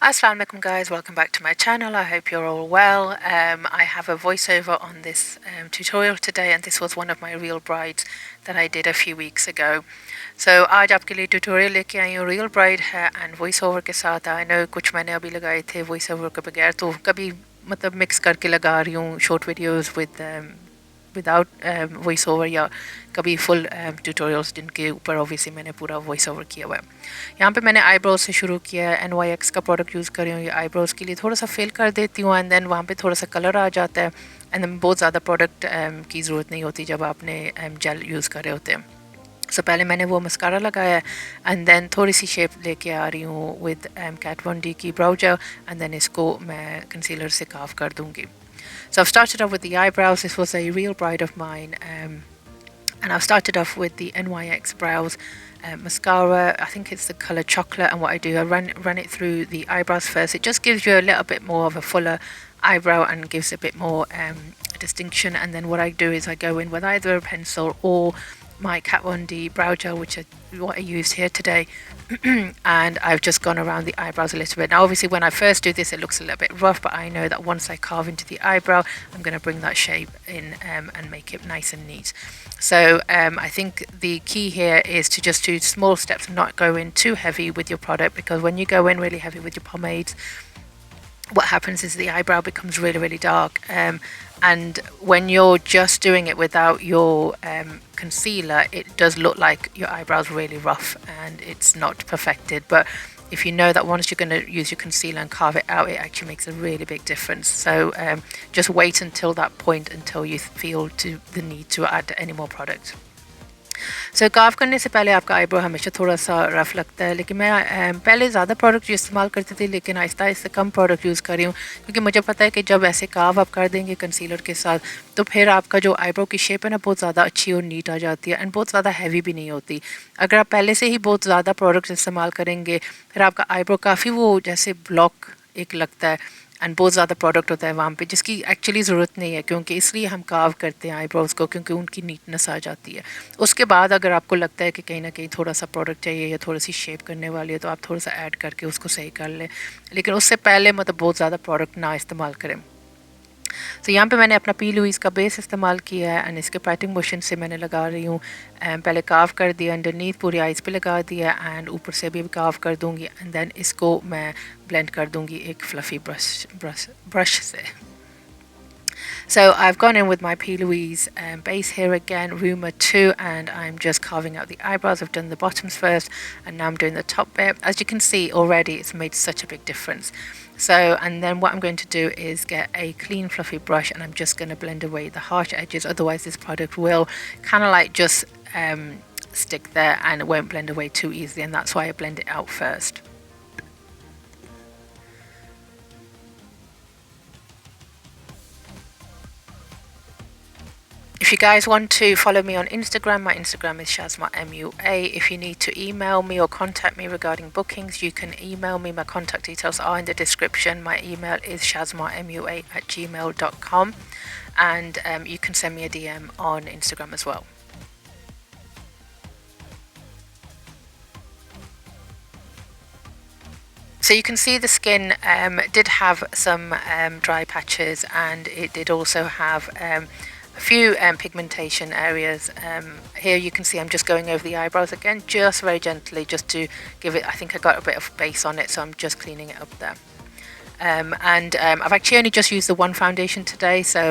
Assalamu alaikum guys, welcome back to my channel. I hope you're all well. I have a voiceover on this tutorial today, and this was one of my real brides that I did a few weeks ago. So आज आपके लिए tutorial लेके आई हूँ real bride है and voiceover के साथ. I know कुछ मैंने अभी लगाए थे voiceover के बगैर, तो कभी मतलब mix करके लगा रही हूँ short videos with without voice over या कभी फुल ट्यूटोरियल्स जिनके ऊपर ऑब्वियसली मैंने पूरा वॉइस ओवर किया हुआ है। यहाँ पे मैंने आईब्रोज से शुरू किया है। NYX का प्रोडक्ट यूज़ कर रही हूँ। ये आईब्रोज के लिए थोड़ा सा फिल कर देती हूँ एंड देन वहाँ पे थोड़ा सा कलर आ जाता है एंड देन बहुत ज़्यादा प्रोडक्ट की ज़रूरत नहीं होती जब आपने जेल यूज़ कर रहे होते हैं। सो पहले मैंने वो मस्कारा लगाया है एंड देन थोड़ी सी शेप लेके आ रही हूँ विद कैट वन डी की ब्राउ जेल एंड देन इसको मैं कंसीलर से काफ कर दूँगी। So I've started off with the eyebrows. This was a real bride of mine, and I've started off with the NYX Brows mascara. I think it's the colour chocolate, and what I do, I run it through the eyebrows first. It just gives you a little bit more of a fuller eyebrow and gives a bit more distinction. And then what I do is I go in with either a pencil or my Kat Von D brow gel, which is what I used here today, and I've just gone around the eyebrows a little bit. Now obviously when I first do this it looks a little bit rough, but I know that once I carve into the eyebrow I'm going to bring that shape in and make it nice and neat. So I think the key here is to just do small steps and not go in too heavy with your product, because when you go in really heavy with your pomades, what happens is the eyebrow becomes really dark, and when you're just doing it without your concealer, it does look like your eyebrows really rough and it's not perfected. But if you know that once you're going to use your concealer and carve it out, it actually makes a really big difference. So just wait until that point, until you feel the need to add any more product. So curve करने से पहले आपका eyebrow हमेशा थोड़ा सा rough लगता है, लेकिन मैं पहले ज़्यादा प्रोडक्ट इस्तेमाल करती थी, लेकिन आहिस्ता आहिस्ता कम प्रोडक्ट यूज़ कर रही हूँ, क्योंकि मुझे पता है कि जब ऐसे कार्व आप कर देंगे कंसीलर के साथ तो फिर आपका जो आईब्रो की शेप है ना बहुत ज़्यादा अच्छी और नीट आ जाती है एंड बहुत ज़्यादा हैवी भी नहीं होती। अगर आप पहले से ही बहुत ज़्यादा प्रोडक्ट इस्तेमाल करेंगे फिर आपका आईब्रो काफ़ी वो जैसे ब्लॉक एक लगता है एंड बहुत ज़्यादा प्रोडक्ट होता है वहाँ पे, जिसकी एक्चुअली ज़रूरत नहीं है, क्योंकि इसलिए हम कार्व करते हैं आईब्रोज़ को, क्योंकि उनकी नीटनेस आ जाती है। उसके बाद अगर आपको लगता है कि कहीं ना कहीं थोड़ा सा प्रोडक्ट चाहिए या थोड़ी सी शेप करने वाली है तो आप थोड़ा सा ऐड करके उसको सही कर लें, लेकिन उससे पहले मतलब बहुत ज़्यादा प्रोडक्ट ना इस्तेमाल करें। तो यहाँ पे मैंने अपना पी लुइस का बेस इस्तेमाल किया है एंड इसके पैटिंग मोशन से मैंने लगा रही हूँ। पहले काफ कर दिया, अंडरनीथ पूरी आइज़ पे लगा दिया एंड ऊपर से भी काफ कर दूँगी एंड देन इसको मैं ब्लेंड कर दूँगी एक फ्लफ़ी ब्रश से। So I've gone in with my P. Louise base here again, Rumour 2, and I'm just carving out the eyebrows. I've done the bottoms first and now I'm doing the top bit. As you can see already it's made such a big difference. So, and then what I'm going to do is get a clean fluffy brush and I'm just going to blend away the harsh edges, otherwise this product will kind of like just stick there and it won't blend away too easily, and that's why I blend it out first. If you guys want to follow me on Instagram, my Instagram is ShazmaMUA. If you need to email me or contact me regarding bookings, you can email me. My contact details are in the description. My email is shazmamua@gmail.com, and you can send me a DM on Instagram as well. So you can see the skin did have some dry patches, and it did also have a few pigmentation areas. Here you can see I'm just going over the eyebrows again, just very gently, just to give it, I think I got a bit of base on it, so I'm just cleaning it up there. I've actually only just used the one foundation today, so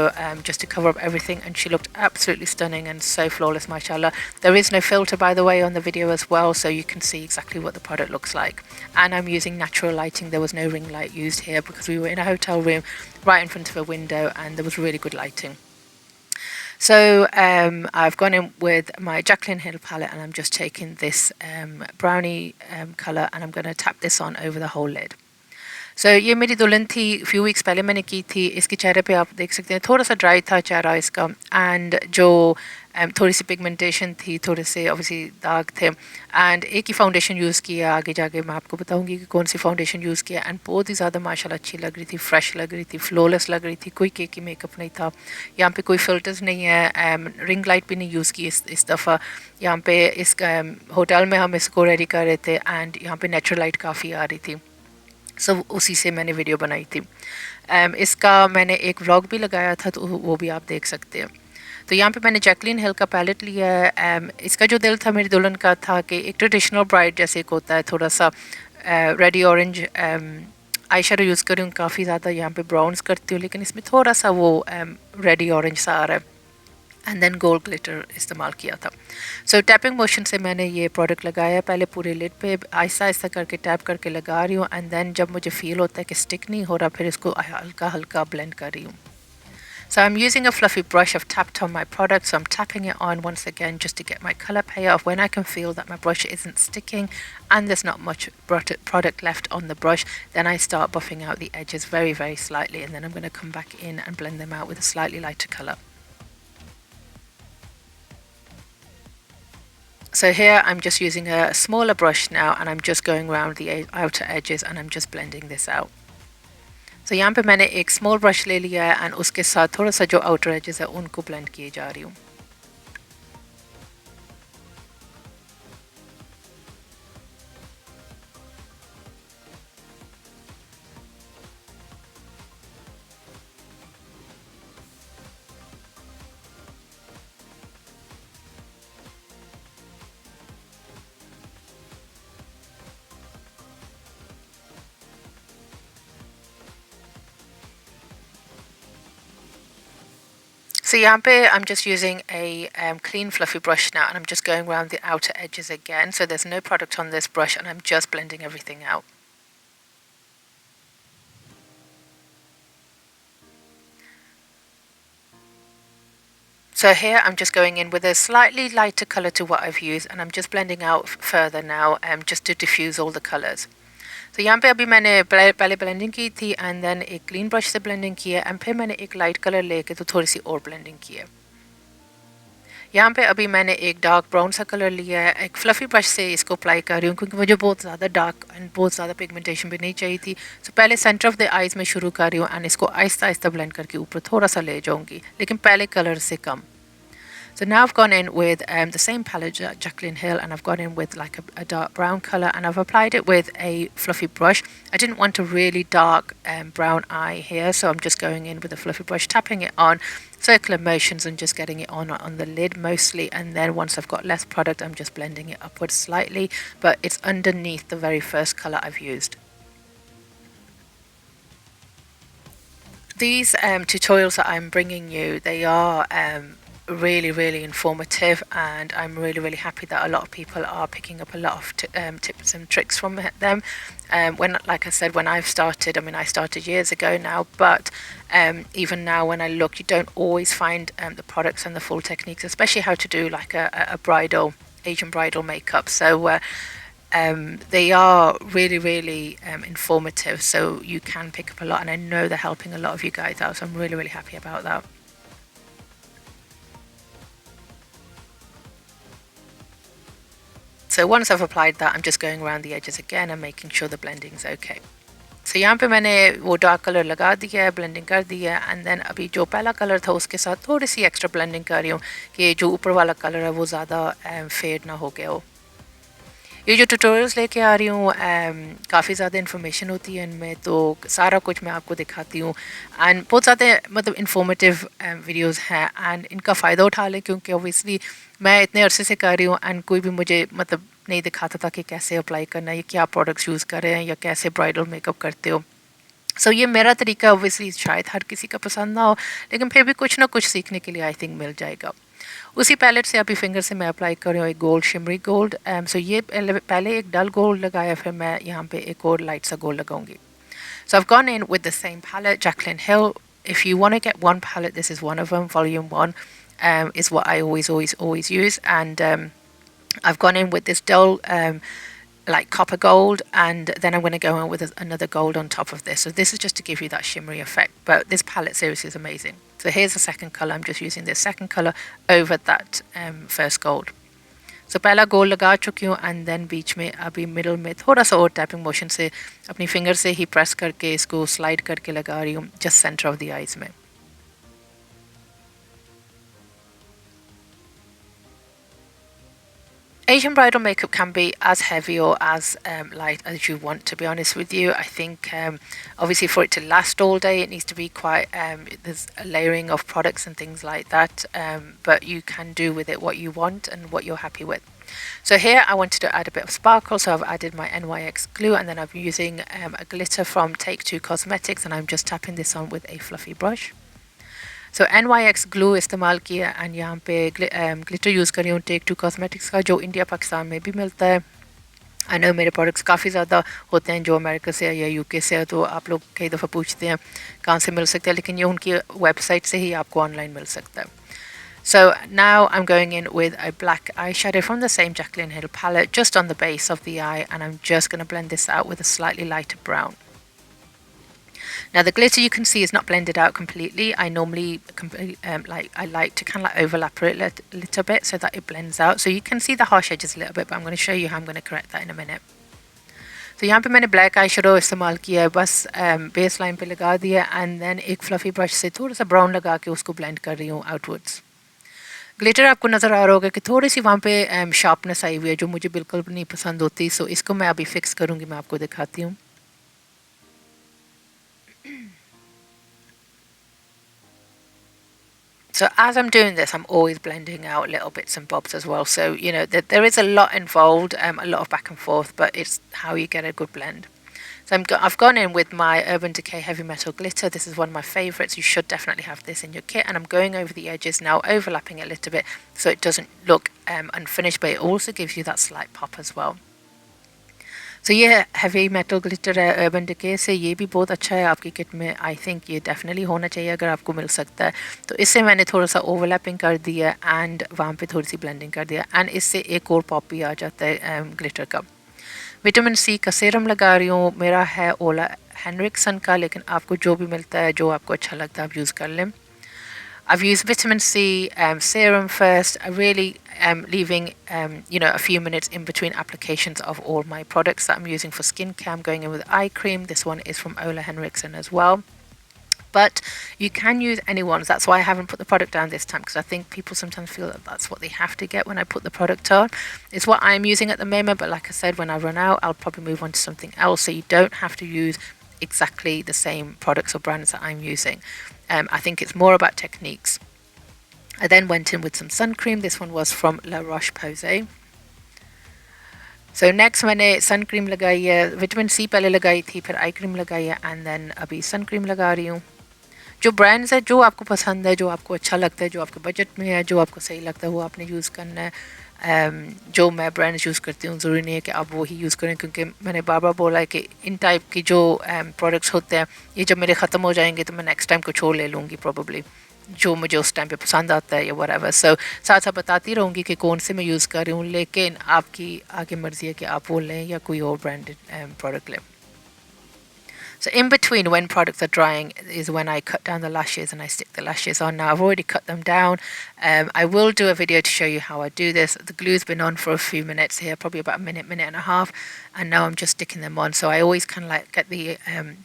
just to cover up everything, and she looked absolutely stunning and so flawless, mashallah. There is no filter, by the way, on the video as well, so you can see exactly what the product looks like. And I'm using natural lighting. There was no ring light used here because we were in a hotel room right in front of a window and there was really good lighting. So I've gone in with my Jaclyn Hill palette and I'm just taking this brownie colour and I'm going to tap this on over the whole lid. So ये मेरी दुल्हन थी, few weeks पहले मैंने की थी। इसके चेहरे पे आप देख सकते हैं थोड़ा सा ड्राई था चेहरा इसका, एंड जो थोड़ी सी पिगमेंटेशन थी, थोड़े से ऑब्वियसली दाग थे, एंड एक ही फाउंडेशन यूज़ किया। आगे जाके मैं आपको बताऊंगी कि कौन सी फाउंडेशन यूज़ किया, एंड बहुत ही ज़्यादा माशाल्लाह अच्छी लग रही थी, फ्रेश लग रही थी, फ्लॉलेस लग रही थी, कोई केकी मेकअप नहीं था। यहाँ पे कोई फ़िल्टर्स नहीं है, रिंग लाइट भी नहीं यूज़ की इस दफ़ा। यहाँ पे इस होटल में हम इसको रेडी कर रहे थे एंड यहाँ पे नेचुरल लाइट काफ़ी आ रही थी। सो उसी से मैंने वीडियो बनाई थी। इसका मैंने एक व्लॉग भी लगाया था, तो वो भी आप देख सकते हैं। तो यहाँ पे मैंने जैकलिन हिल का पैलेट लिया है। इसका जो दिल था मेरी दुल्हन का था कि एक ट्रेडिशनल ब्राइड जैसे एक होता है, थोड़ा सा ready orange eye shadow use करी हूँ, काफ़ी ज़्यादा यहाँ पे ब्राउन्स करती हूँ, लेकिन इसमें थोड़ा सा वो रेडी ऑरेंज सा आ रहा है। एंड देन गोल्ड ग्लिटर इस्तेमाल किया था। सो टैपिंग मोशन से मैंने ये प्रोडक्ट लगाया, पहले पूरे लिड पे आहिस्ता आहिस्ता करके टैप करके लगा रही हूँ, एंड देन जब मुझे फील होता है कि स्टिक नहीं हो रहा, फिर इसको हल्का हल्का ब्लेंड कर रही हूँ। So I'm using a fluffy brush. I've tapped on my product, so I'm tapping it on once again just to get my colour payoff. When I can feel that my brush isn't sticking and there's not much product left on the brush, then I start buffing out the edges very, very slightly, and then I'm going to come back in and blend them out with a slightly lighter colour. So here I'm just using a smaller brush now, and I'm just going around the outer edges and I'm just blending this out. तो यहाँ पे मैंने एक small brush ले लिया है and उसके साथ थोड़ा सा जो आउटर एजेस है उनको ब्लेंड किए जा रही हूँ। So यहाँ पे I'm just using a clean fluffy brush now, and I'm just going around the outer edges again. So there's no product on this brush and I'm just blending everything out. So here I'm just going in with a slightly lighter colour to what I've used, and I'm just blending out further now just to diffuse all the colours. तो यहाँ पे अभी मैंने पहले blending की थी and then एक clean brush से ब्लेंडिंग की है, एंड फिर मैंने एक लाइट कलर लेके तो थोड़ी सी और ब्लेंडिंग की है। यहाँ पे अभी मैंने एक डार्क ब्राउन सा कलर लिया है, एक फ्लफ़ी ब्रश से इसको अप्लाई कर रही हूँ क्योंकि मुझे बहुत ज़्यादा डार्क एंड बहुत ज़्यादा पिगमेंटेशन भी नहीं चाहिए थी। तो पहले सेंटर ऑफ द आइज़ में शुरू कर रही हूँ एंड इसको आहिस्ता आहिस्ता ब्लेंड करके ऊपर थोड़ा सा ले जाऊँगी, लेकिन पहले कलर से कम। So now I've gone in with the same palette, Jacqueline Hill, and I've gone in with like a dark brown colour, and I've applied it with a fluffy brush. I didn't want a really dark brown eye here, so I'm just going in with a fluffy brush, tapping it on, circular motions and just getting it on the lid mostly, and then once I've got less product, I'm just blending it upwards slightly, but it's underneath the very first colour I've used. These tutorials that I'm bringing you, they are really informative, and I'm really happy that a lot of people are picking up a lot of tips and tricks from them. When, like I said, when I've started, I mean I started years ago now, but even now when I look, you don't always find the products and the full techniques, especially how to do like a bridal, Asian bridal makeup. So they are really informative, so you can pick up a lot, and I know they're helping a lot of you guys out, so I'm really happy about that. So once I've applied that, I'm just going around the edges again and making sure the blending is okay. So यहाँ पे मैंने वो dark colour लगा दिया है, blending कर दिया है, एंड देन अभी जो पहला कलर था उसके साथ थोड़ी सी एक्स्ट्रा ब्लेंडिंग कर रही हूँ कि जो ऊपर वाला कलर है वो ज़्यादा फेड ना हो गया हो। ये जो ट्यूटोरियल्स लेके आ रही हूँ काफ़ी ज़्यादा इन्फॉर्मेशन होती है इनमें, तो सारा कुछ मैं आपको दिखाती हूँ, एंड बहुत ज़्यादा मतलब इन्फॉर्मेटिव वीडियोस हैं, एंड इनका फ़ायदा उठा लें क्योंकि ओबियसली मैं इतने अरसे से कर रही हूँ एंड कोई भी मुझे मतलब नहीं दिखाता था कि कैसे अप्लाई करना है या क्या प्रोडक्ट्स यूज़ कर रहे हैं या कैसे ब्राइडल मेकअप करते हो। सो ये मेरा तरीका ओबियसली शायद हर किसी का पसंद ना हो, लेकिन फिर भी कुछ ना कुछ सीखने के लिए आई थिंक मिल जाएगा। उसी पैलेट से अभी फिंगर से मैं अप्लाई कर रही हूँ एक गोल्ड शिमरी गोल्ड। सो ये पहले एक डल गोल्ड लगाया, फिर मैं यहाँ पे एक और लाइट सा गोल्ड लगाऊंगी। So I've gone in with the same palette, Jacqueline Hill. If you want to get one palette, this is one of them. Volume 1 is what I always use. And I've gone in with this dull like copper gold, and then I'm going to go in with another gold on top of this. So this is just to give you that shimmery effect, but this palette seriously is amazing. So here's the second color. I'm just using this second color over that first gold. So पहला gold लगा चुकी हूँ, and then बीच में अभी middle में थोड़ा सा और टैपिंग मोशन से अपनी फिंगर से ही प्रेस करके इसको स्लाइड करके लगा रही हूँ just centre of the eyes में। Asian bridal makeup can be as heavy or as light as you want, to be honest with you. I think obviously for it to last all day it needs to be quite, there's a layering of products and things like that, but you can do with it what you want and what you're happy with. So here I wanted to add a bit of sparkle, so I've added my NYX glue, and then I'm using a glitter from Take Two Cosmetics, and I'm just tapping this on with a fluffy brush. So NYX glue इस्तेमाल किया and यहाँ पे glitter use कर रही हूँ take to cosmetics का, जो India Pakistan में भी मिलता है। आई नो मेरे प्रोडक्ट्स काफ़ी ज़्यादा होते हैं जो अमेरिका से या यूके से है, तो आप लोग कई दफ़ा पूछते हैं कहाँ से मिल सकता है, लेकिन ये उनकी वेबसाइट से ही आपको ऑनलाइन मिल सकता है। So now I'm going in with a black eyeshadow from the same Jaclyn Hill palette just on the base of the eye, and I'm just going to blend this out with a slightly lighter brown. Now the glitter you can see is not blended out completely. I normally I like to kind of like overlap it a little bit so that it blends out. So you can see the harsh edges a little bit, but I'm going to show you how I'm going to correct that in a minute. तो यहाँ पे मैंने black eye shadow इस्तेमाल किया है, बस base line पे लगा दिया एंड देन एक फ्लफ़ी ब्रश से थोड़ा सा ब्राउन लगा के उसको ब्लेंड कर रही हूँ आउटवर्ड्स। ग्लिटर आपको नज़र आ रहा होगा कि थोड़ी सी वहाँ पे शार्पनेस आई हुई है जो मुझे बिल्कुल भी नहीं पसंद होती, सो इसको मैं अभी फिक्स करूँगी, मैं आपको दिखाती हूँ। So as I'm doing this, I'm always blending out little bits and bobs as well. So, you know, there is a lot involved, a lot of back and forth, but it's how you get a good blend. So I've gone in with my Urban Decay Heavy Metal Glitter. This is one of my favourites. You should definitely have this in your kit. And I'm going over the edges now, overlapping it a little bit so it doesn't look unfinished, but it also gives you that slight pop as well. So ये heavy metal glitter है urban decay से, ये भी बहुत अच्छा है आपकी kit में। आई थिंक ये डेफिनेटली होना चाहिए अगर आपको मिल सकता है। तो इससे मैंने थोड़ा सा ओवरलैपिंग कर दिया एंड वहाँ पे थोड़ी सी ब्लेंडिंग कर दिया एंड इससे एक और पॉप भी आ जाता है ग्लिटर का। विटामिन सी का सीरम लगा रही हूँ, मेरा है ओला हेनरिक्सन का, लेकिन आपको जो भी मिलता है जो आपको अच्छा लगता है आप यूज़ कर लें। I've used vitamin C serum first. I really leaving you know, a few minutes in between applications of all my products that I'm using for skincare. I'm going in with eye cream. This one is from Ola Henriksen as well. But you can use anyone's. That's why I haven't put the product down this time, because I think people sometimes feel that that's what they have to get when I put the product on. It's what I'm using at the moment, but like I said, when I run out, I'll probably move on to something else. So you don't have to use exactly the same products or brands that I'm using. I think it's more about techniques. I then went in with some sun cream. This one was from La Roche-Posay. So next मैंने sun cream लगाई है, vitamin C पहले लगाई थी, फिर eye cream लगाई है and then अभी sun cream लगा रही हूँ। जो ब्रांड्स है जो आपको पसंद है, जो आपको अच्छा लगता है, जो आपके बजट में है, जो आपको सही लगता है वो आपने यूज़ करना है। जो मैं ब्रांड्स यूज़ करती हूँ ज़रूरी नहीं है कि आप वो ही यूज़ करें, क्योंकि मैंने बार बार बोला है कि इन टाइप की जो प्रोडक्ट्स होते हैं ये जब मेरे ख़त्म हो जाएंगे तो मैं नेक्स्ट टाइम कुछ और ले लूँगी प्रॉब्ली, जो मुझे उस टाइम पे पसंद आता है या व्हाटएवर। सो साथ साथ बताती रहूँगी कि कौन से मैं यूज़ कर रही हूँ, लेकिन आपकी आगे मर्ज़ी है कि आप वो लें या कोई और ब्रांडेड प्रोडक्ट लें। So in between when products are drying is when I cut down the lashes and I stick the lashes on. Now I've already cut them down. I will do a video to show you how I do this. The glue's been on for a few minutes here, probably about a minute and a half, and now I'm just sticking them on. So I always kind of like get the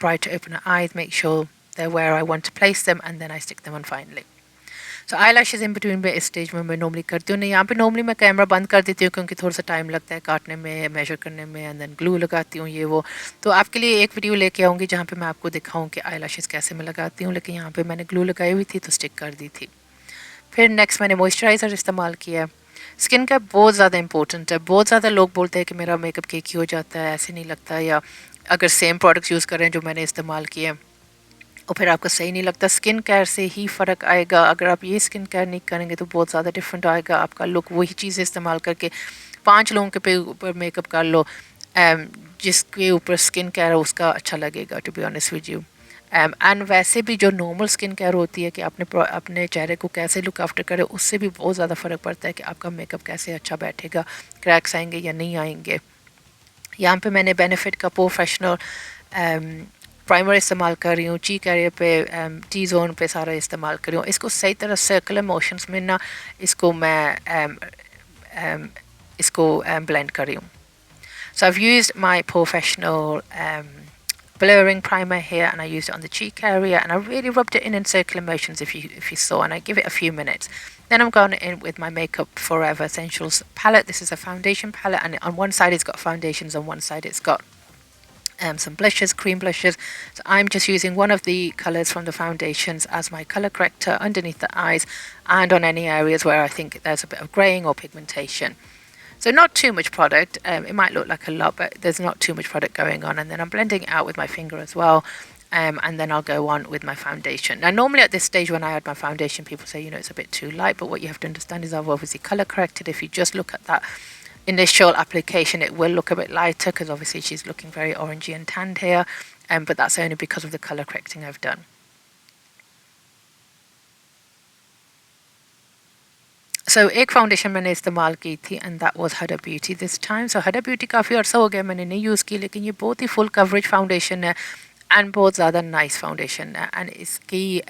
bride to open her eyes, make sure they're where I want to place them, and then I stick them on finally. So eyelashes in between में इस stage में मैं normally करती हूँ नहीं, यहाँ पे normally मैं कैमरा बंद कर देती हूँ क्योंकि थोड़ा सा टाइम लगता है काटने में, मेजर करने में, एंड देन ग्लू लगाती हूँ ये वो। तो आपके लिए एक वीडियो लेके आऊँगी जहाँ पे मैं आपको दिखाऊँ कि eyelashes कैसे मैं लगाती हूँ, लेकिन यहाँ पे मैंने ग्लू लगाई हुई थी तो स्टिक कर दी थी। फिर नेक्स्ट मैंने मॉइस्चराइज़र इस्तेमाल किया। स्किन का बहुत ज़्यादा इंपॉर्टेंट है। बहुत ज़्यादा लोग बोलते हैं कि मेरा मेकअप केकी हो जाता है, ऐसे नहीं लगता, या अगर सेम प्रोडक्ट्स यूज़ करें जो मैंने इस्तेमाल किए और फिर आपको सही नहीं लगता। स्किन केयर से ही फ़र्क आएगा। अगर आप ये स्किन केयर नहीं करेंगे तो बहुत ज़्यादा डिफरेंट आएगा आपका लुक। वही चीज़ इस्तेमाल करके 5 लोगों के ऊपर मेकअप कर लो, जिसके ऊपर स्किन केयर है उसका अच्छा लगेगा, to be honest with you. And वैसे भी जो नॉर्मल स्किन केयर होती है कि आपने अपने चेहरे को कैसे लुक आफ्टर करें, उससे भी बहुत ज़्यादा फ़र्क पड़ता है कि आपका मेकअप कैसे अच्छा बैठेगा, क्रैक्स आएंगे या नहीं आएंगे। यहाँ पे मैंने बेनिफिट का प्रोफेशनल प्राइमर इस्तेमाल कर रही हूँ, चीक एरिया पे, टी जोन पे सारा इस्तेमाल कर रही हूँ। इसको सही तरह सर्कुलर मोशंस में ना इसको मैं इसको ब्लेंड कर रही हूँ। सो I've used my professional blurring primer here, and I used it on the cheek area, and I really rubbed it in circular motions if you saw, and I give it a few minutes. Then I'm going in with my Makeup Forever Essentials palette. This is a foundation palette, and on one side it's got foundations, on one side it's got some blushes, cream blushes. So I'm just using one of the colours from the foundations as my colour corrector underneath the eyes and on any areas where I think there's a bit of greying or pigmentation. So not too much product. It might look like a lot, but there's not too much product going on. And then I'm blending it out with my finger as well. And then I'll go on with my foundation. Now, normally at this stage when I add my foundation, people say, it's a bit too light. But what you have to understand is I've obviously colour corrected. If you just look at that initial application, it will look a bit lighter because obviously she's looking very orangey and tanned here. But that's only because of the colour correcting I've done. So एक foundation मैंने इस्तेमाल की थी and that was Huda Beauty this time. So Huda Beauty काफ़ी अर्सा हो गया मैंने नहीं यूज़ की, लेकिन ये बहुत ही फुल कवरेज फाउंडेशन है एंड बहुत ज़्यादा नाइस फाउंडेशन है. एंड इसकी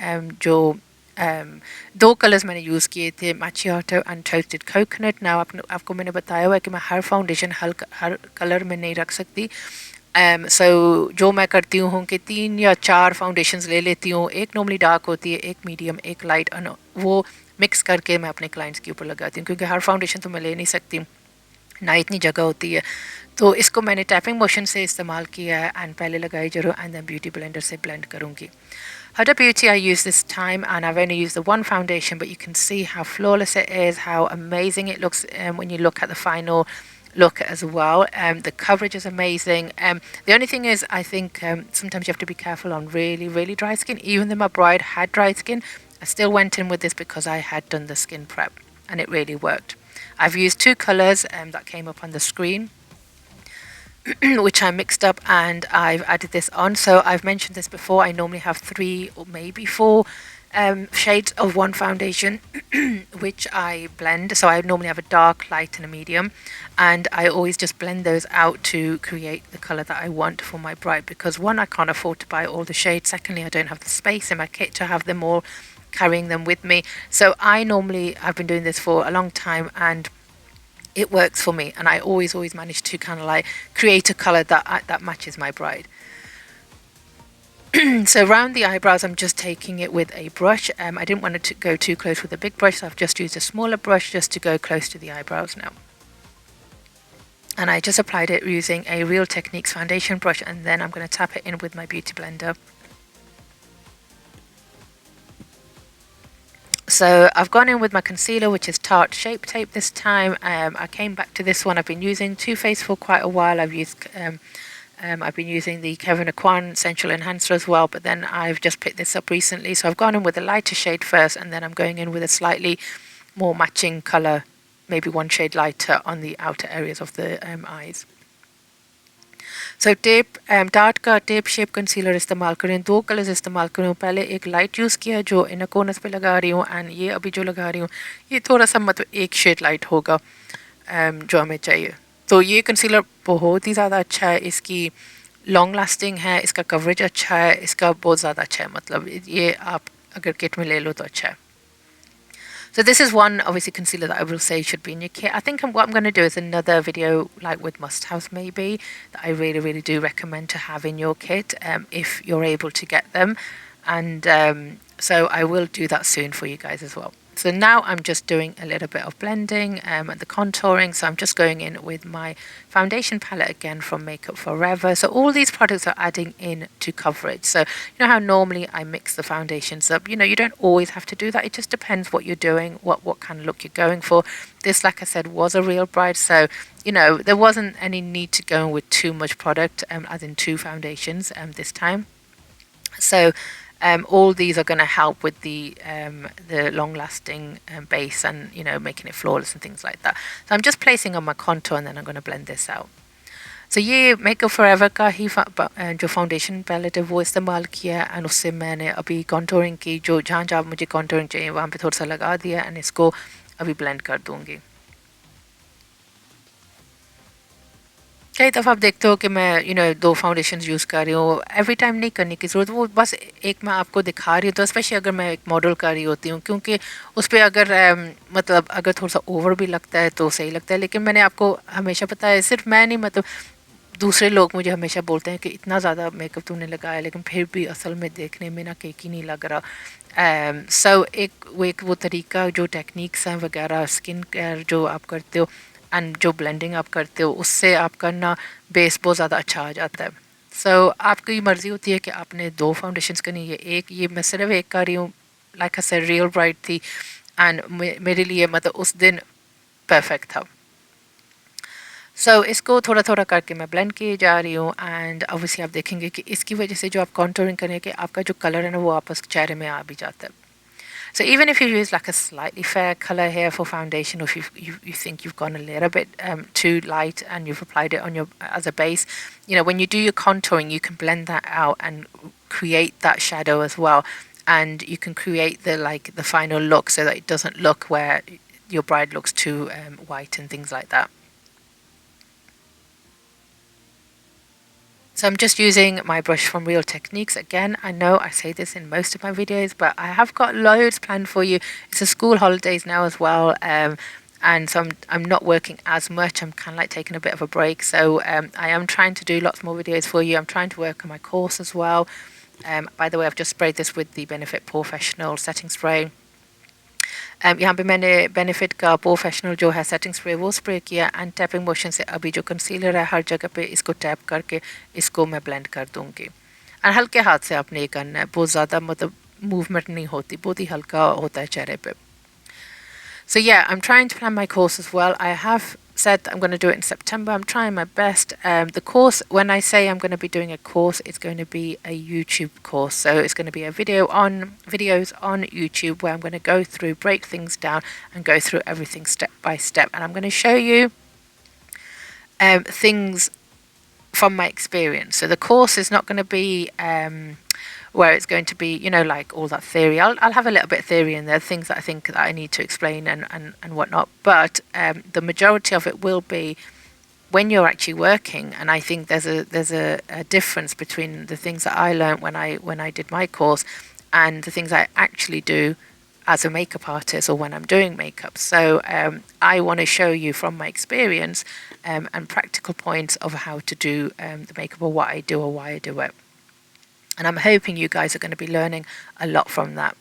जो दो कलर्स मैंने यूज़ किए थे, मैचियाटो एंड टोस्टेड कोकोनट. ना आपको मैंने बताया हुआ है कि मैं हर फाउंडेशन हर कलर में नहीं रख सकती. सो जो मैं करती हूँ कि 3 या 4 फाउंडेशंस ले लेती हूँ. एक नॉर्मली डार्क होती है, एक मीडियम, एक लाइट, वो मिक्स करके मैं अपने क्लाइंट्स के ऊपर लगाती हूँ क्योंकि हर फाउंडेशन तो मैं ले नहीं सकती, ना इतनी जगह होती है. तो इसको मैंने टैपिंग मोशन से इस्तेमाल किया है एंड पहले लगाई जरूर एंड देन ब्यूटी ब्लेंडर से ब्लेंड करूँगी. HudaBeauty I use this time, and I've only used the one foundation, but you can see how flawless it is, how amazing it looks when you look at the final look as well. The coverage is amazing. The only thing is I think sometimes you have to be careful on really, really dry skin. Even though my bride had dry skin, I still went in with this because I had done the skin prep and it really worked. I've used 2 colours that came up on the screen which I mixed up and I've added this on. So I've mentioned this before, I normally have 3 or maybe 4 shades of one foundation which I blend. So I normally have a dark, light and a medium, and I always just blend those out to create the colour that I want for my bride, because one, I can't afford to buy all the shades, secondly I don't have the space in my kit to have them all, carrying them with me. So I've been doing this for a long time and it works for me, and I always manage to kind of like create a colour that matches my bride. So around the eyebrows I'm just taking it with a brush. I didn't want it to go too close with a big brush, so I've just used a smaller brush just to go close to the eyebrows now. And I just applied it using a Real Techniques foundation brush, and then I'm going to tap it in with my beauty blender. So I've gone in with my concealer, which is Tarte Shape Tape this time. I came back to this one. I've been using Too Faced for quite a while. I've been using the Kevyn Aucoin Essential Enhancer as well, but then I've just picked this up recently. So I've gone in with a lighter shade first, and then I'm going in with a slightly more matching colour, maybe 1 shade lighter on the outer areas of the eyes. So dart का tape shape concealer इस्तेमाल करें. 2 colours इस्तेमाल करूँ. पहले एक light use किया जो inner corners पे लगा रही हूँ, एंड ये अभी जो लगा रही हूँ ये थोड़ा सा मतलब 1 शेड लाइट होगा जो हमें चाहिए. तो ये कंसीलर बहुत ही ज़्यादा अच्छा है, इसकी लॉन्ग लास्टिंग है, इसका कवरेज अच्छा है, इसका बहुत ज़्यादा अच्छा है. मतलब ये आप अगर किट में ले लो तो अच्छा है. So this is one obviously concealer that I will say should be in your kit. I think what I'm going to do is another video like with must-haves maybe that I really do recommend to have in your kit if you're able to get them, and so I will do that soon for you guys as well. So now I'm just doing a little bit of blending and the contouring. So I'm just going in with my foundation palette again from Makeup Forever. So all these products are adding in to coverage. So you know how normally I mix the foundations up, you don't always have to do that. It just depends what you're doing, what kind of look you're going for. This, like I said, was a Real Bride, so there wasn't any need to go in with too much product, as in 2 foundations this time. So all these are going to help with the long-lasting base and making it flawless and things like that. So I'm just placing on my contour and then I'm going to blend this out. So ये Makeup Forever का ही जो foundation palette है वो इस्तेमाल किया, और उससे मैंने अभी कॉन्टोरिंग की, जो जहाँ मुझे कॉन्टोरिंग चाहिए वहाँ पे थोड़ा सा लगा दिया, एंड इसको अभी ब्लेंड कर दूँगी. कई दफ़ा आप देखते हो कि मैं 2 फाउंडेशन यूज़ कर रही हूँ. एवरी टाइम नहीं करने की ज़रूरत, वो बस एक मैं आपको दिखा रही हूँ. तो स्पेशली अगर मैं एक मॉडल कर रही होती हूँ, क्योंकि उस पर अगर मतलब अगर थोड़ा सा ओवर भी लगता है तो सही लगता है. लेकिन मैंने आपको हमेशा बताया, सिर्फ मैं नहीं, मतलब दूसरे लोग मुझे हमेशा बोलते हैं कि इतना ज़्यादा मेकअप तूने लगाया लेकिन फिर भी असल में देखने में ना केक ही नहीं लग रहा। सो वो तरीका जो टेक्निक्स हैं वगैरह स्किन केयर जो आप करते हो एंड जो ब्लेंडिंग आप करते हो उससे आपका ना बेस बहुत ज़्यादा अच्छा आ जाता है। सो आपकी मर्ज़ी होती है कि आपने 2 फाउंडेशंस करनी है, एक ये मैं सिर्फ एक कर रही हूँ। Like I said real bride थी एंड मेरे लिए मतलब उस दिन परफेक्ट था। इसको थोड़ा थोड़ा करके मैं ब्लेंड किए जा रही हूँ एंड ऑब्वियसली आप देखेंगे कि इसकी वजह से जो आप कॉन्टूरिंग करेंगे आपका जो कलर है ना वो आपस चेहरे में आ भी जाता है। So even if you use like a slightly fair color here for foundation, or if you think you've gone a little bit too light and you've applied it on your as a base, you know, when you do your contouring, you can blend that out and create that shadow as well, and you can create the final look so that it doesn't look where your bride looks too white and things like that. So I'm just using my brush from Real Techniques. Again, I know I say this in most of my videos, but I have got loads planned for you. It's the school holidays now as well. And so I'm not working as much. I'm kind of like taking a bit of a break. So I am trying to do lots more videos for you. I'm trying to work on my course as well. By the way, I've just sprayed this with the Benefit Professional setting spray. यहाँ पे मैंने benefit का professional जो है setting spray वो spray किया and tapping motion से अभी जो कंसीलर है हर जगह पे इसको टैप करके इसको मैं ब्लेंड कर दूँगी। और हल्के हाथ से आपने ये करना है, बहुत ज़्यादा मतलब मूवमेंट नहीं होती, बहुत ही हल्का होता है चेहरे पे। So yeah, I'm trying to plan my course as well. I have said that I'm going to do it in September. I'm trying my best. The course, when I say I'm going to be doing a course, it's going to be a YouTube course. So it's going to be a videos on YouTube where I'm going to go through, break things down, and go through everything step by step. And I'm going to show you things from my experience. So the course is not going to be where it's going to be, you know, like all that theory. I'll have a little bit of theory in there, things that I think that I need to explain and whatnot. But the majority of it will be when you're actually working. And I think there's a difference between the things that I learned when I did my course and the things I actually do as a makeup artist or when I'm doing makeup. So I want to show you from my experience and practical points of how to do the makeup or what I do or why I do it. And I'm hoping you guys are going to be learning a lot from that.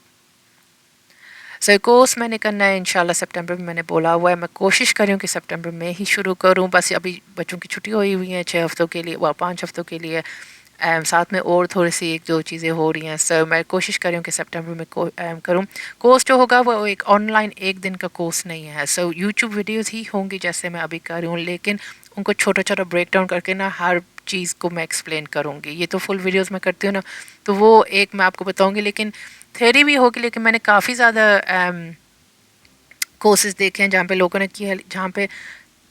So course मैंने करना है इंशाल्लाह सितंबर में, मैंने बोला हुआ है। मैं कोशिश कर रही हूँ कि सितंबर में ही शुरू करूँ। बस अभी बच्चों की छुट्टी हुई हैं 6 हफ्तों के लिए, 5 हफ्तों के लिए। साथ में और थोड़ी सी 1-2 चीज़ें हो रही हैं। सो मैं कोशिश कर रही हूँ कि सितंबर में करूँ। कोर्स जो होगा वो एक ऑनलाइन एक दिन का कोर्स नहीं है। सो यूट्यूब वीडियोज़ ही होंगी जैसे मैं अभी कर रही हूँ, लेकिन उनको छोटा छोटा ब्रेक डाउन करके ना हर चीज़ को मैं एक्सप्लेन करूँगी। ये तो फुल वीडियोस में करती हूँ ना, तो वो एक मैं आपको बताऊँगी, लेकिन थ्योरी भी होगी। लेकिन मैंने काफ़ी ज़्यादा कोर्सेज देखे हैं जहाँ पे लोगों ने किया है, जहाँ पे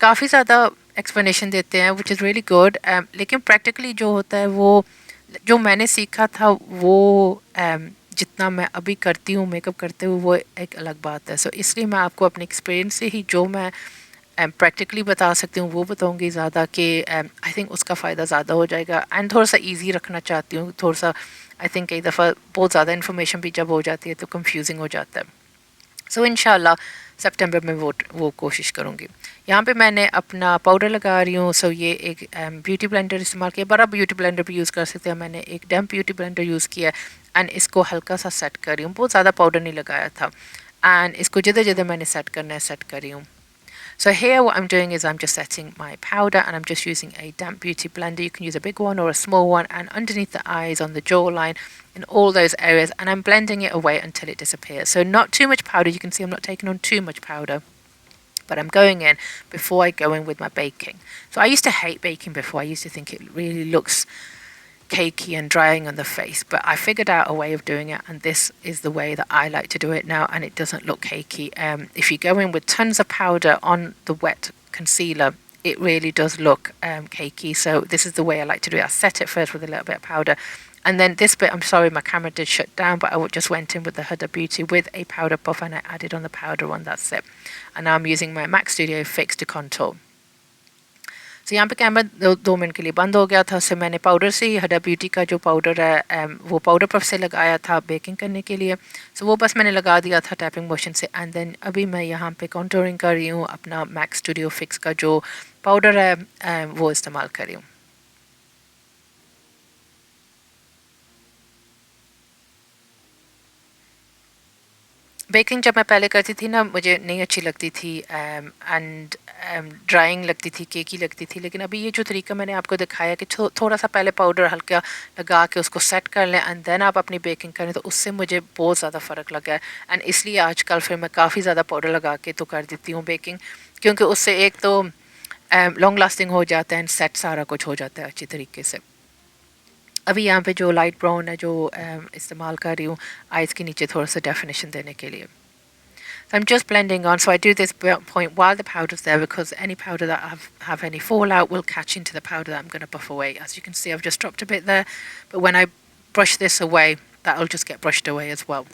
काफ़ी ज़्यादा एक्सप्लेनेशन देते हैं विच इज़ रियली गुड। लेकिन प्रैक्टिकली जो होता है वो जो मैंने सीखा था वो जितना मैं अभी करती हूँ मेकअप करते हुए वो एक अलग बात है। सो इसलिए मैं आपको अपने एक्सपीरियंस से ही जो मैं प्रैक्टिकली बता सकती हूँ वो बताऊँगी ज़्यादा, कि आई थिंक उसका फ़ायदा ज़्यादा हो जाएगा। एंड थोड़ा सा ईजी रखना चाहती हूँ, थोड़ा सा आई थिंक कई दफ़ा बहुत ज़्यादा इन्फॉर्मेशन भी जब हो जाती है तो कंफ्यूजिंग हो जाता है। सो इंशाल्लाह सितंबर में वो कोशिश करूँगी। यहाँ पे मैंने अपना पाउडर लगा रही हूँ। सो ये एक ब्यूटी ब्लेंडर इस्तेमाल किया, बड़ा ब्यूटी ब्लेंडर भी यूज़ कर सकते हैं। मैंने एक डैम्प ब्यूटी ब्लेंडर यूज़ किया एंड इसको हल्का सा सेट कर रही हूँ, बहुत ज़्यादा पाउडर नहीं लगाया था। एंड इसको जिधर जिधर मैंने सेट करना है सेट कर रही हूँ। So here what I'm doing is I'm just setting my powder and I'm just using a damp beauty blender. You can use a big one or a small one, and underneath the eyes, on the jawline, in all those areas, and I'm blending it away until it disappears. So not too much powder. You can see I'm not taking on too much powder, but I'm going in before I go in with my baking. So I used to hate baking before. I used to think it really looks cakey and drying on the face, but I figured out a way of doing it, and this is the way that I like to do it now, and it doesn't look cakey. If you go in with tons of powder on the wet concealer, it really does look cakey. So this is the way I like to do it. I set it first with a little bit of powder, and then this bit, I'm sorry my camera did shut down, but I just went in with the HudaBeauty with a powder puff and I added on the powder one, that's it. And now I'm using my MAC Studio Fix to contour. तो यहाँ पे camera 2 minute के लिए बंद हो गया था। उससे मैंने पाउडर से ही हुडा ब्यूटी का जो पाउडर है वो पाउडर पफ से लगाया था बेकिंग करने के लिए। सो वो बस मैंने लगा दिया था टैपिंग मोशन से। एंड देन अभी मैं यहाँ पे कॉन्टूरिंग कर रही हूँ, अपना मैक स्टूडियो फिक्स का जो पाउडर है वो इस्तेमाल कर रही हूँ। बेकिंग जब मैं पहले करती थी ना मुझे नहीं अच्छी लगती थी एंड ड्राइंग लगती थी, केकी लगती थी। लेकिन अभी ये जो तरीका मैंने आपको दिखाया कि थोड़ा सा पहले पाउडर हल्का लगा के उसको सेट कर लें एंड देन आप अपनी बेकिंग करें, तो उससे मुझे बहुत ज़्यादा फ़र्क लगा है। एंड इसलिए आजकल फिर मैं काफ़ी ज़्यादा पाउडर लगा के तो कर देती हूँ बेकिंग, क्योंकि उससे एक तो लॉन्ग लास्टिंग हो जाता है एंड सेट सारा कुछ हो जाता है अच्छी तरीके से। अभी यहाँ पे जो लाइट ब्राउन है जो इस्तेमाल कर रही हूँ आइज़ के नीचे थोड़ा सा डेफिनेशन देने के लिए। So I'm just blending on. So I do this point while the powder's there, because any powder that have any fallout will catch into the powder that I'm going to buff away. As you can see, I've just dropped a bit there, but when I brush this away, that'll just get brushed away as well.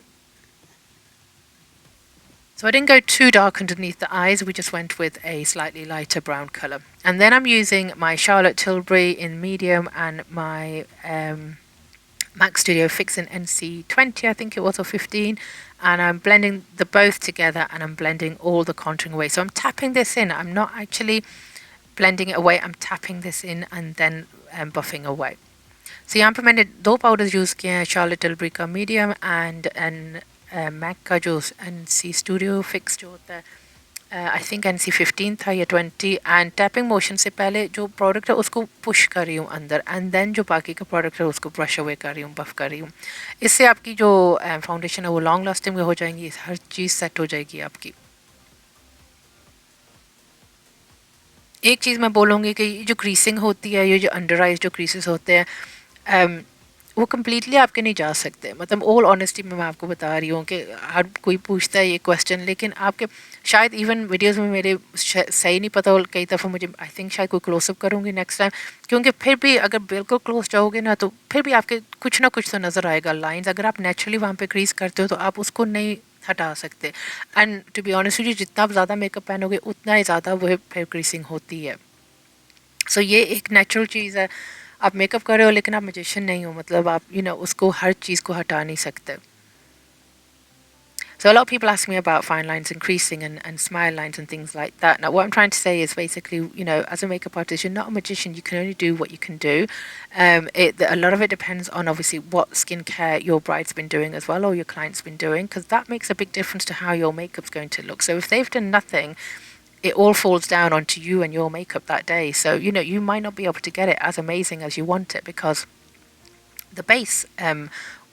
So I didn't go too dark underneath the eyes, we just went with a slightly lighter brown colour. And then I'm using my Charlotte Tilbury in medium and my MAC Studio Fix in NC20, I think it was, or 15, and I'm blending the both together and I'm blending all the contouring away. So I'm tapping this in, I'm not actually blending it away, I'm tapping this in and then buffing away. So यहाँ पे मैंने दो powders use किए हैं, Charlotte Tilbury का medium and Mac का जो NC studio fix जो होता है, आई थिंक NC15 था या 20, एंड टैपिंग मोशन से पहले जो प्रोडक्ट है उसको पुश कर रही हूँ अंदर एंड देन जो बाकी का प्रोडक्ट है उसको ब्रश अवे कर रही हूँ, बफ कर रही हूँ। इससे आपकी जो फाउंडेशन है वो लॉन्ग लास्टिंग में हो जाएंगी, हर चीज़ सेट हो जाएगी आपकी। एक चीज़ मैं बोलूँगी कि ये जो क्रीसिंग होती है, ये जो अंडर आइज जो क्रीसेस होते हैं, वो कम्प्लीटली आपके नहीं जा सकते। मतलब ऑल ऑनेस्टी में मैं आपको बता रही हूँ कि हर कोई पूछता है ये क्वेश्चन, लेकिन आपके शायद इवन वीडियोस में मेरे सही नहीं पता, कई दफ़ा मुझे आई थिंक शायद कोई क्लोजअप करूँगी नेक्स्ट टाइम, क्योंकि फिर भी अगर बिल्कुल क्लोज जाओगे ना तो फिर भी आपके कुछ ना कुछ तो नज़र आएगा लाइन्स। अगर आप नेचुरली वहाँ पे क्रीज करते हो तो आप उसको नहीं हटा सकते। And to be honest with you, जितना आप ज़्यादा मेकअप पहनोगे उतना ही ज़्यादा वो फिर क्रीसिंग होती है। सो ये एक नेचुरल चीज़ है। आप मेकअप कर रहे हो लेकिन आप मैजिशियन नहीं हो, मतलब आप उसको हर चीज़ को हटा नहीं सकते। So a lot of people ask me about fine lines and creasing and smile lines and things like that. Now, what I'm trying to say is basically, as a makeup artist, you're not a magician. You can only do what you can do. A lot of it depends on obviously what skincare your bride's been doing as well, or your client's been doing, because that makes a big difference to how your makeup's going to look. So if they've done nothing, it all falls down onto you and your makeup that day. So, you might not be able to get it as amazing as you want it because the base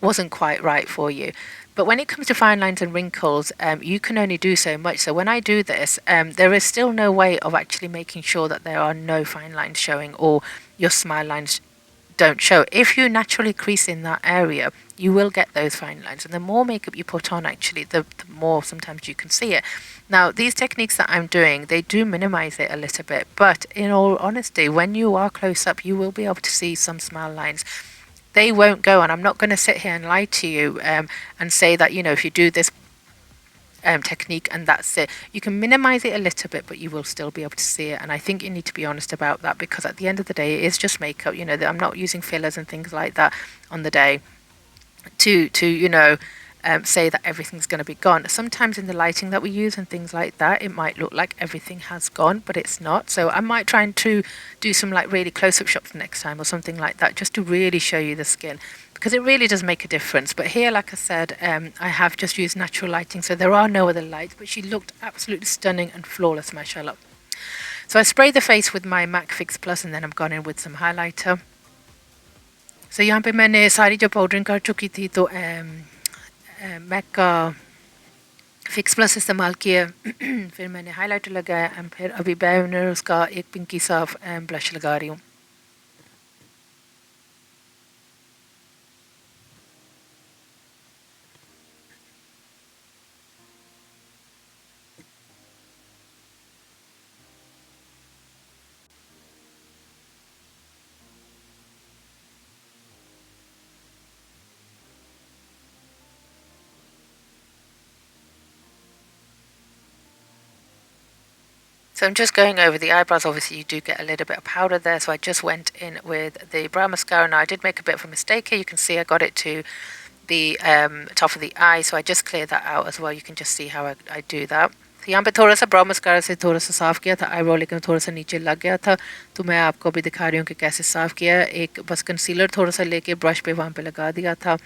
wasn't quite right for you. But when it comes to fine lines and wrinkles, you can only do so much. So when I do this, there is still no way of actually making sure that there are no fine lines showing or your smile lines don't show. If you naturally crease in that area, you will get those fine lines. And the more makeup you put on, actually, the more sometimes you can see it. Now, these techniques that I'm doing, they do minimize it a little bit. But in all honesty, when you are close up, you will be able to see some smile lines. They won't go, and I'm not going to sit here and lie to you and say that, if you do this technique and that's it. You can minimize it a little bit, but you will still be able to see it. And I think you need to be honest about that, because at the end of the day, it is just makeup. I'm not using fillers and things like that on the day to say that everything's going to be gone. Sometimes in the lighting that we use and things like that, it might look like everything has gone, but it's not. So I might try and to do some like really close-up shots next time or something like that, just to really show you the skin, because it really does make a difference. But here, like I said, I have just used natural lighting, so there are no other lights, but she looked absolutely stunning and flawless, mashallah. So I sprayed the face with my MAC Fix Plus, and then I've gone in with some highlighter. So यहाँ पे मैंने सारी जो पाउडरिंग कर चुकी थी, तो Mac का फिक्स प्लस इस्तेमाल किया, फिर मैंने हाइलाइटर लगाया एंड फिर अभी मैं उसका एक पिंकी सा ब्लश लगा रही हूँ। So I'm just going over the eyebrows. Obviously, you do get a little bit of powder there, so I just went in with the brow mascara. Now, I did make a bit of a mistake here. You can see I got it to the top of the eye, so I just cleared that out as well. You can just see how I do that. तो यहाँ पे थोड़ा सा ब्राउ mascara से थोड़ा सा साफ़ किया था आईब्रो, लेकिन थोड़ा सा नीचे लग गया था, तो मैं आपको अभी दिखा रही हूँ कि कैसे साफ़ किया। एक बस कंसीलर थोड़ा सा लेके ब्रश पे वहाँ पे लगा दिया था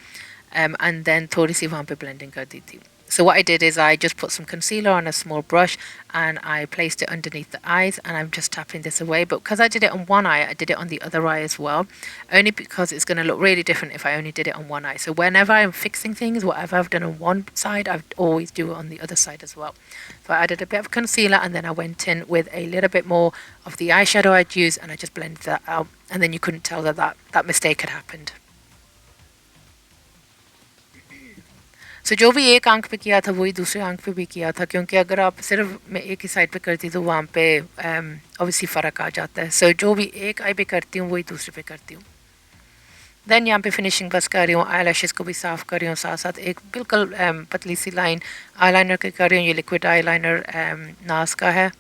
एंड देन थोड़ी सी वहाँ पे ब्लेंडिंग कर दी थी। So what I did is I just put some concealer on a small brush and I placed it underneath the eyes, and I'm just tapping this away. But because I did it on one eye, I did it on the other eye as well, only because it's going to look really different if I only did it on one eye. So whenever I'm fixing things, whatever I've done on one side, I always do it on the other side as well. So I added a bit of concealer and then I went in with a little bit more of the eyeshadow I'd used, and I just blended that out, and then you couldn't tell that mistake had happened. सो जो भी एक आंख पे किया था वही दूसरे आंख पे भी किया था, क्योंकि अगर आप सिर्फ मैं एक ही साइड पे करती तो वहाँ पे ऑब्वियसली फ़र्क आ जाता है. सो जो भी एक आई पे करती हूँ वही दूसरे पे करती हूँ. देन यहाँ पे फिनिशिंग बस कर रही हूँ, आई लैशेज़ को भी साफ़ कर रही हूँ, साथ साथ एक बिल्कुल पतली सी लाइन आई लाइनर की कर रही हूँ. ये लिक्विड आई लाइनर नाज का है.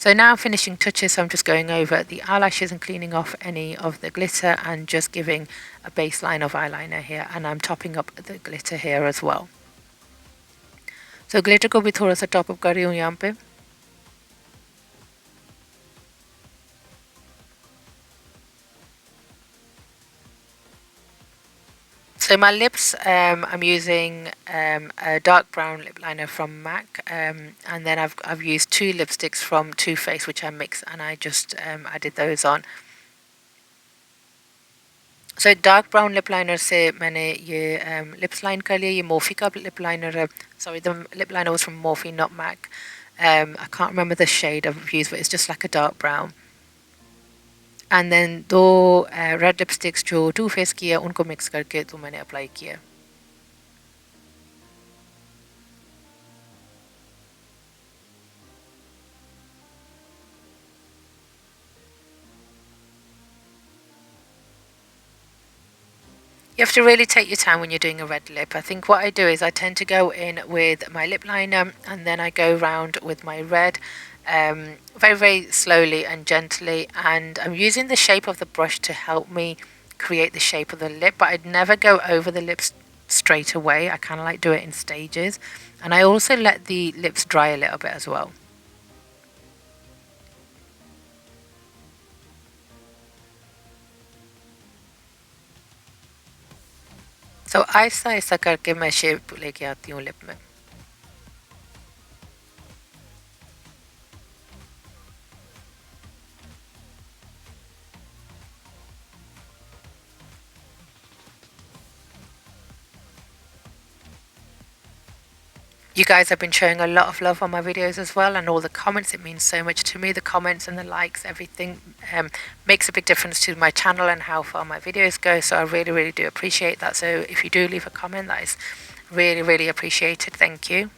So now finishing touches, so I'm just going over the eyelashes and cleaning off any of the glitter and just giving a baseline of eyeliner here, and I'm topping up the glitter here as well. So glitter को भी थोड़ा सा top up कर रही हूँ यहाँ पे. So my lips, I'm using a dark brown lip liner from MAC, and then I've used two lipsticks from Too Faced which I mixed, and I just added those on. So dark brown lip liner से मैंने ये lips line कर लिया. ये Morphe का lip liner है. Sorry, the lip liner was from Morphe, not MAC. I can't remember the shade I've used, but it's just like a dark brown. And then दो red lipsticks जो to face की है उनको mix करके तो मैंने apply किया. You have to really take your time when you're doing a red lip. I think what I do is I tend to go in with my lip liner and then I go round with my red very, very slowly and gently, and I'm using the shape of the brush to help me create the shape of the lip, but I'd never go over the lips straight away. I kind of like do it in stages, and I also let the lips dry a little bit as well. So Aahista Aahista करके मैं shape लेके आती हूँ lip में. You guys have been showing a lot of love on my videos as well, and all the comments. It means so much to me. The comments and the likes, everything makes a big difference to my channel and how far my videos go. So I really, really do appreciate that. So if you do leave a comment, that is really, really appreciated. Thank you.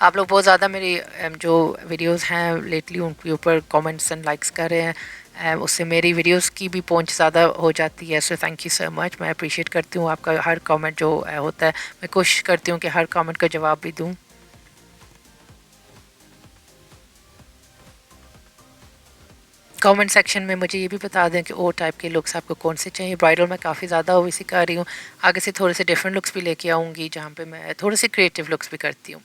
आप लोग बहुत ज़्यादा मेरी जो videos हैं lately उनके ऊपर comments and likes कर रहे हैं, उससे मेरी वीडियोस की भी पहुंच ज़्यादा हो जाती है. So thank you so much. मैं अप्रिशिएट करती हूँ आपका हर कमेंट जो होता है. मैं कोशिश करती हूँ कि हर कमेंट का जवाब भी दूँ. कमेंट सेक्शन में मुझे ये भी बता दें कि और टाइप के लुक्स आपको कौन से चाहिए. ब्राइडल में काफ़ी ज़्यादा ओवैसी कर रही हूँ, आगे से थोड़े से डिफरेंट लुक्स भी लेके आऊँगी जहाँ पे मैं थोड़े से क्रिएटिव लुक्स भी करती हूँ.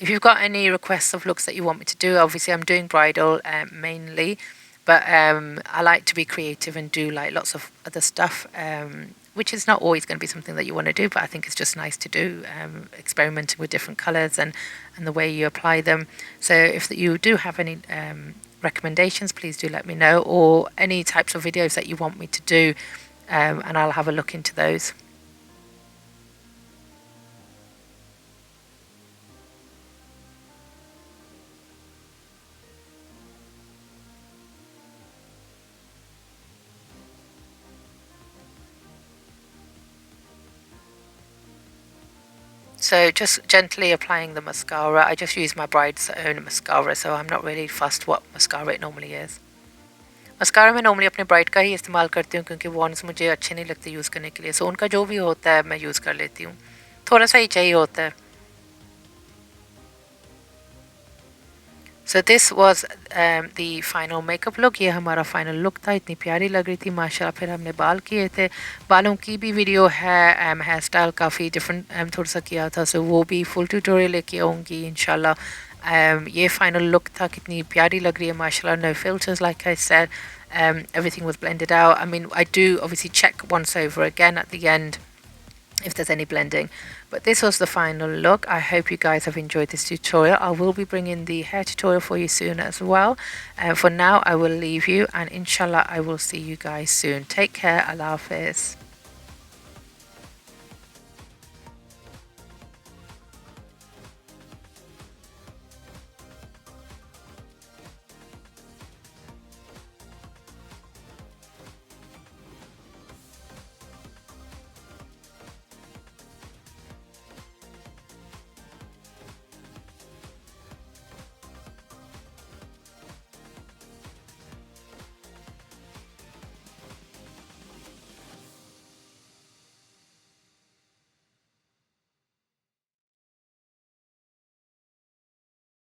If you've got any requests of looks that you want me to do, obviously I'm doing bridal mainly, but I like to be creative and do like lots of other stuff, which is not always going to be something that you want to do, but I think it's just nice to do, experimenting with different colours and the way you apply them. So if you do have any recommendations, please do let me know, or any types of videos that you want me to do, and I'll have a look into those. So just gently applying the mascara. I just use my bride's own mascara, so I'm not really fussed what mascara it normally is. Mascara मैं normally अपने bride का ही इस्तेमाल करती हूँ क्योंकि once मुझे अच्छे नहीं लगते यूज़ करने के लिए. सो उनका जो भी होता है मैं यूज़ कर लेती हूँ, थोड़ा सा ही चाहिए होता है. So this was the final makeup look. ये हमारा final look था. इतनी प्यारी लग रही थी माशाल्लाह. फिर हमने बाल किए थे. बालों की भी वीडियो है, हेयर स्टाइल काफ़ी डिफरेंट थोड़ा सा किया था, सो वो भी फुल ट्यूटोरियल लेके आऊँगी इंशाल्लाह. ये final look था. कितनी प्यारी लग रही है माशाल्लाह. No filters, like I said. Everything was blended out. I mean, I do obviously check once over again at the end if there's any blending. But this was the final look. I hope you guys have enjoyed this tutorial. I will be bringing the hair tutorial for you soon as well. For now, I will leave you, and inshallah I will see you guys soon. Take care. Allah Hafiz.